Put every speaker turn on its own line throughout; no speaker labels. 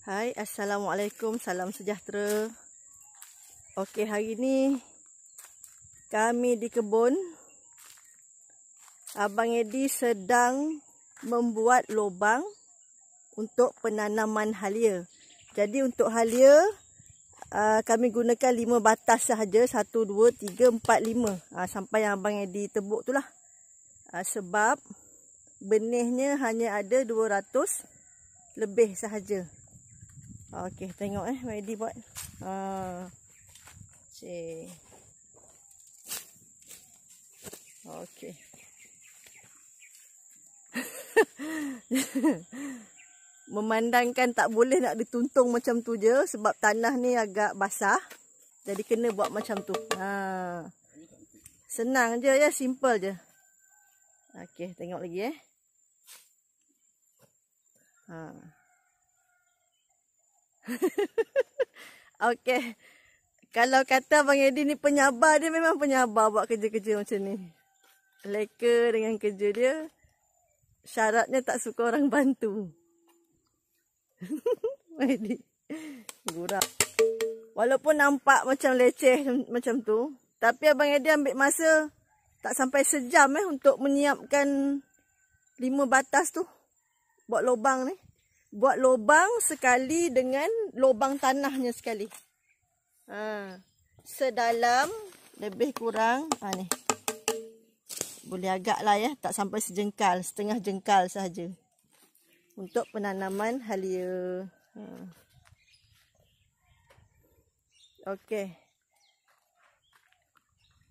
Hai, Assalamualaikum, salam sejahtera. Okey, hari ni kami di kebun. Abang Edi sedang membuat lubang untuk penanaman halia. Jadi untuk halia kami gunakan 5 batas sahaja, 1, 2, 3, 4, 5 sampai yang Abang Edi tebuk tu lah. Sebab benihnya hanya ada 200 lebih sahaja. Okey, tengok Abang Edi buat. Cik. Okey. Memandangkan tak boleh nak dituntung macam tu je sebab tanah ni agak basah. Jadi kena buat macam tu. Senang je ya, simple je. Okey, tengok lagi Okey. Kalau kata Abang Edi ni penyabar, dia memang penyabar buat kerja-kerja macam ni. Leka dengan kerja dia. Syaratnya tak suka orang bantu. Abang Edi gurau. Walaupun nampak macam leceh macam tu, tapi Abang Edi ambil masa tak sampai sejam untuk menyiapkan 5 batas tu. Buat lubang ni. Buat lubang sekali dengan lubang tanahnya sekali. Sedalam lebih kurang ni. Boleh agak lah ya, tak sampai sejengkal, setengah jengkal sahaja. Untuk penanaman halia. Okey.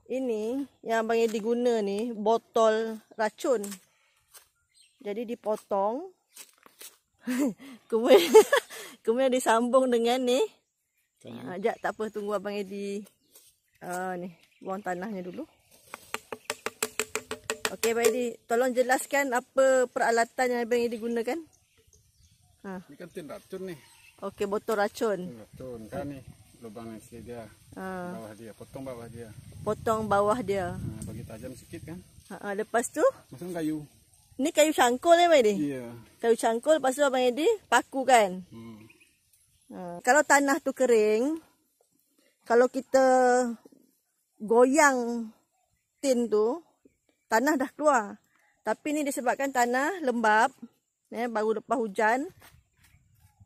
Ini yang Abang Edi guna ni botol racun. Jadi dipotong. Kemudian disambung dengan ni. Sekejap, tak apa, tunggu Abang Edi ni buang tanahnya dulu. Okey Abang Edi, tolong jelaskan apa peralatan yang Abang Edi gunakan.
Ini kan tin racun nih.
Okey, botol racun.
Racun kan nih, lubang asli dia. Bawah dia, potong bawah dia.
Potong bawah dia.
Bagi tajam sikit kan.
Lepas tu
masukkan kayu.
Ni kayu cangkul ya Abang Edi?
Iya.
Kayu cangkul, lepas tu Abang Edi paku kan? Kalau tanah tu kering, kalau kita goyang tin tu, tanah dah keluar. Tapi ni disebabkan tanah lembab, baru lepas hujan.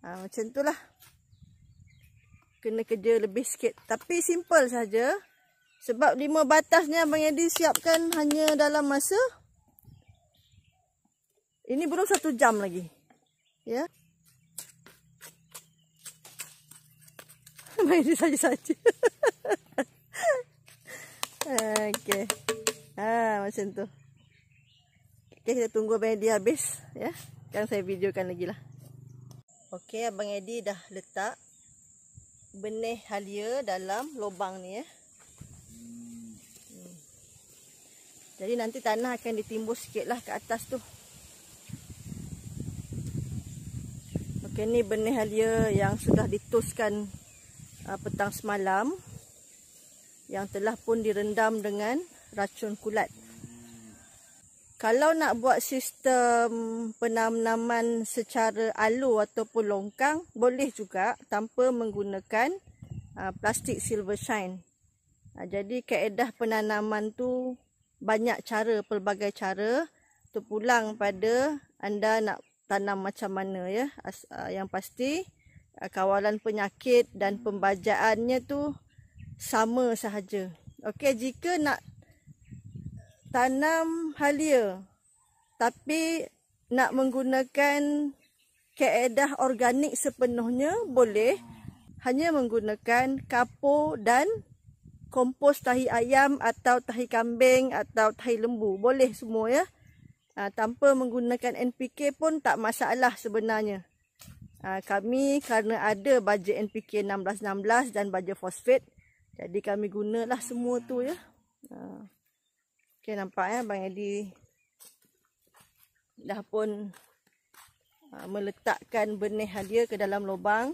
Macam tu lah. Kena kerja lebih sikit. Tapi simple saja. Sebab 5 batasnya Abang Edi siapkan hanya dalam masa, ini belum 1 jam lagi. Ya. Abang Edi saja-saja. Okey. Macam tu. Okey, kita tunggu Abang Edi habis ya. Sekarang saya videokan lagi lah. Okey, Abang Edi dah letak benih halia dalam lubang ni ya. Jadi nanti tanah akan ditimbus sikit lah ke atas tu. Okey, ni benih halia yang sudah dituskan petang semalam. Yang telah pun direndam dengan racun kulat. Kalau nak buat sistem penanaman secara alur ataupun longkang, boleh juga tanpa menggunakan plastik silver shine. Jadi kaedah penanaman tu banyak cara, pelbagai cara. Terpulang pada anda nak tanam macam mana ya. Yang pasti kawalan penyakit dan pembajaannya tu sama sahaja. Okey, jika nak tanam halia tapi nak menggunakan kaedah organik sepenuhnya, boleh. Hanya menggunakan kapur dan kompos tahi ayam atau tahi kambing atau tahi lembu. Boleh semua ya. Tanpa menggunakan NPK pun tak masalah sebenarnya. Kami kerana ada baja NPK 16-16 dan baja fosfat, jadi kami gunalah semua tu ya. Okey, nampak ya Abang Edi dah pun meletakkan benih halia ke dalam lubang.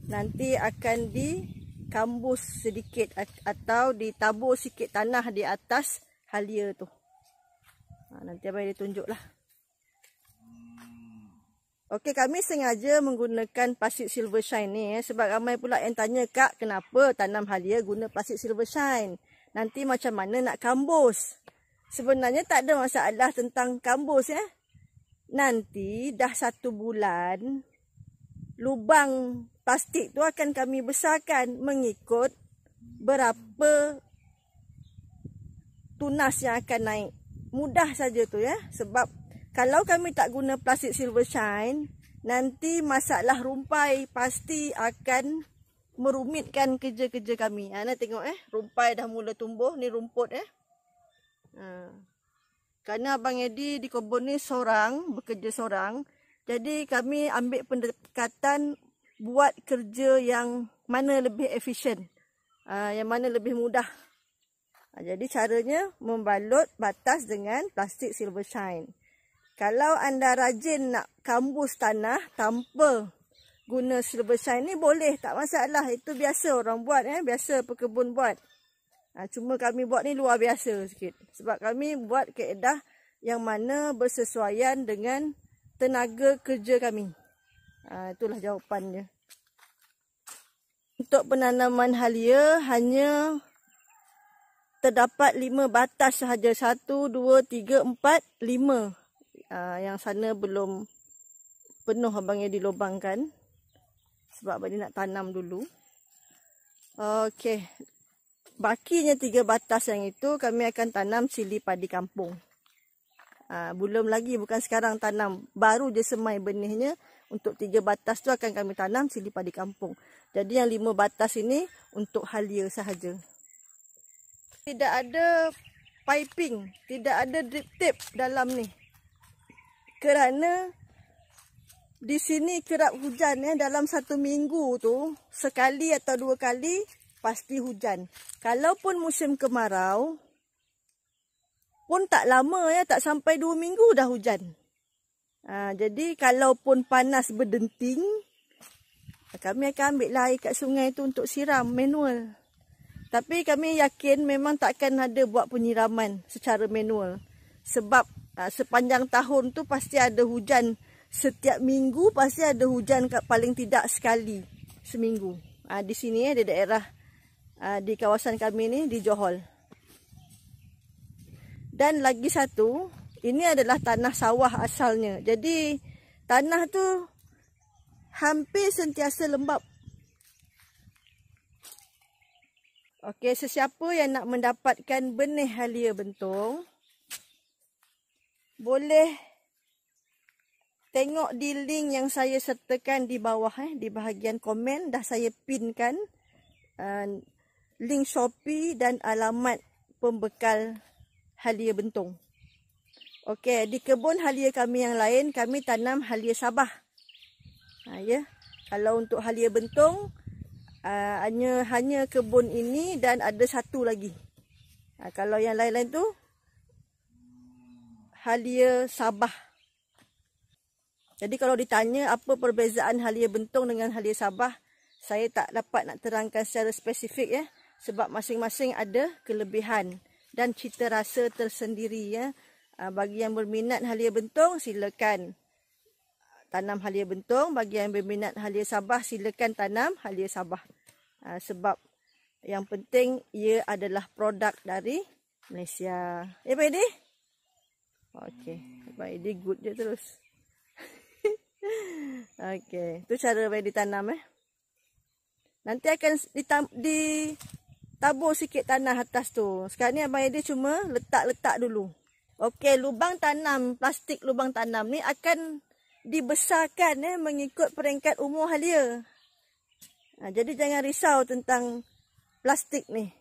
Nanti akan dikambus sedikit atau ditabur sikit tanah di atas halia tu. Nanti Abang Edi tunjuklah. Okey, kami sengaja menggunakan plastik silver shine ni sebab ramai pula yang tanya, Kak, kenapa tanam halia guna plastik silver shine? Nanti macam mana nak kambus? Sebenarnya tak ada masalah tentang kambus ya. Nanti dah 1 bulan lubang plastik tu akan kami besarkan mengikut berapa tunas yang akan naik. Mudah saja tu ya. Sebab kalau kami tak guna plastik silver shine, nanti masalah rumpai pasti akan merumitkan kerja-kerja kami. Nak tengok rumpai dah mula tumbuh, ni rumput Kerana Abang Edi di kebun ni bekerja seorang. Jadi kami ambil pendekatan buat kerja yang mana lebih efisien, yang mana lebih mudah. Jadi caranya membalut batas dengan plastik silver shine. Kalau anda rajin nak kambus tanah tanpa guna silver shine ni boleh, tak masalah. Itu biasa orang buat biasa pekebun buat. Cuma kami buat ni luar biasa sikit. Sebab kami buat kaedah yang mana bersesuaian dengan tenaga kerja kami. Itulah jawapannya. Untuk penanaman halia hanya terdapat 5 batas sahaja. 1, 2, 3, 4, 5. Yang sana belum penuh Abang Edi lubangkan. Sebab Abang Edi nak tanam dulu. Okey. Bakinya 3 batas yang itu kami akan tanam cili padi kampung. Belum lagi, bukan sekarang tanam. Baru je semai benihnya. Untuk 3 batas tu akan kami tanam cili padi kampung. Jadi yang 5 batas ini untuk halia sahaja. Tidak ada piping, tidak ada drip tape dalam ni. Kerana di sini kerap hujan dalam 1 minggu tu sekali atau 2 kali pasti hujan. Kalaupun musim kemarau pun tak lama tak sampai 2 minggu dah hujan. Jadi kalaupun panas berdenting, kami akan ambil air kat sungai tu untuk siram manual. Tapi kami yakin memang takkan ada buat penyiraman secara manual. Sebab sepanjang tahun tu pasti ada hujan. Setiap minggu pasti ada hujan paling tidak sekali seminggu. Di sini di daerah di kawasan kami ni di Johor. Dan lagi satu, ini adalah tanah sawah asalnya. Jadi tanah tu hampir sentiasa lembap. Okey, sesiapa yang nak mendapatkan benih halia bentong, boleh tengok di link yang saya sertakan di bawah di bahagian komen. Dah saya pinkan link Shopee dan alamat pembekal halia bentong. Okey, di kebun halia kami yang lain, kami tanam halia Sabah. Kalau untuk halia bentong, hanya kebun ini dan ada 1 lagi. Kalau yang lain-lain tu halia Sabah. Jadi kalau ditanya apa perbezaan halia bentong dengan halia Sabah, saya tak dapat nak terangkan secara spesifik sebab masing-masing ada kelebihan dan cita rasa tersendiri Bagi yang berminat halia bentong, silakan tanam halia bentong. Bagi yang berminat halia Sabah, silakan tanam halia Sabah. Sebab yang penting ia adalah produk dari Malaysia. Pak Edi? Okey, Pak Edi good je terus. Okey, tu cara Pak Edi tanam Nanti akan ditabur sikit tanah atas tu. Sekarang ni Abang Edi cuma letak-letak dulu. Okey, lubang tanam, plastik lubang tanam ni akan dibesarkan mengikut peringkat umur halia. Jadi jangan risau tentang plastik ni.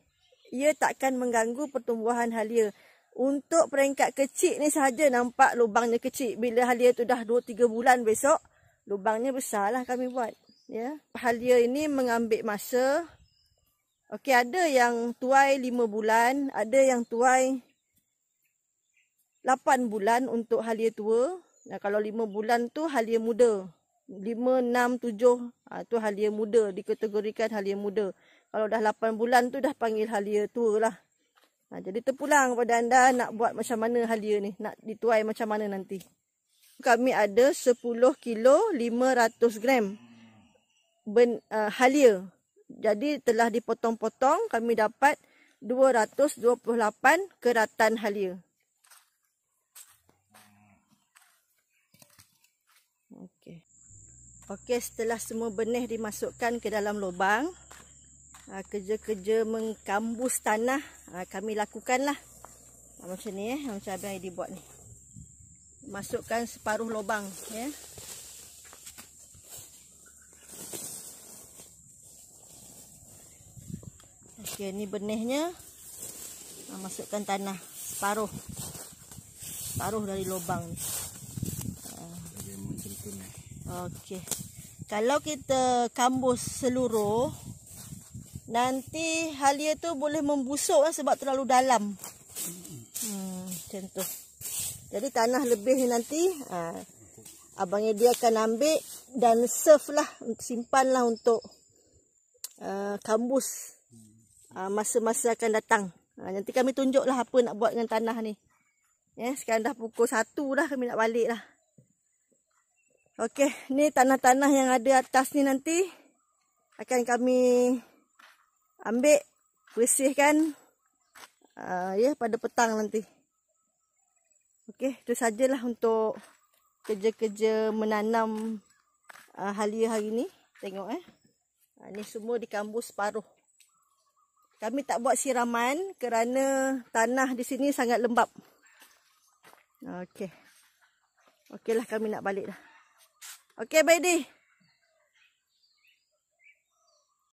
Ia takkan mengganggu pertumbuhan halia. Untuk peringkat kecil ni sahaja nampak lubangnya kecil. Bila halia tu dah 2-3 bulan besok, lubangnya besarlah kami buat. Halia ini mengambil masa. Okey, ada yang tuai 5 bulan, ada yang tuai 8 bulan untuk halia tua. Kalau 5 bulan tu halia muda. 5, 6, 7 tu halia muda, dikategorikan halia muda. Kalau dah 8 bulan tu dah panggil halia tua lah. Jadi terpulang pada anda nak buat macam mana halia ni, nak dituai macam mana nanti. Kami ada 10 kilo 500 gram halia. Jadi telah dipotong-potong, kami dapat 228 keratan halia. Okey, setelah semua benih dimasukkan ke dalam lubang, kerja-kerja mengkambus tanah kami lakukanlah. Macam ni macam Abang Aidi buat ni. Masukkan separuh lubang ya. Okey, ni benihnya. Masukkan tanah separuh dari lubang ni. Okey. Kalau kita kambus seluruh, nanti halia tu boleh membusuk sebab terlalu dalam. Macam tu. Jadi tanah lebih ni nanti Abang Aidi akan ambil dan serve lah, simpanlah untuk kambus masa-masa akan datang. Nanti kami tunjuklah apa nak buat dengan tanah ni. Ya, sekarang dah pukul 1 dah, kami nak balik lah. Okey, ni tanah-tanah yang ada atas ni nanti akan kami ambil, bersihkan ya pada petang nanti. Okey, itu sajalah untuk kerja-kerja menanam halia hari ni. Tengok ni semua dikambus separuh. Kami tak buat siraman kerana tanah di sini sangat lembap. Okey. Okeylah, kami nak balik dah. Okey, Abang Aidi.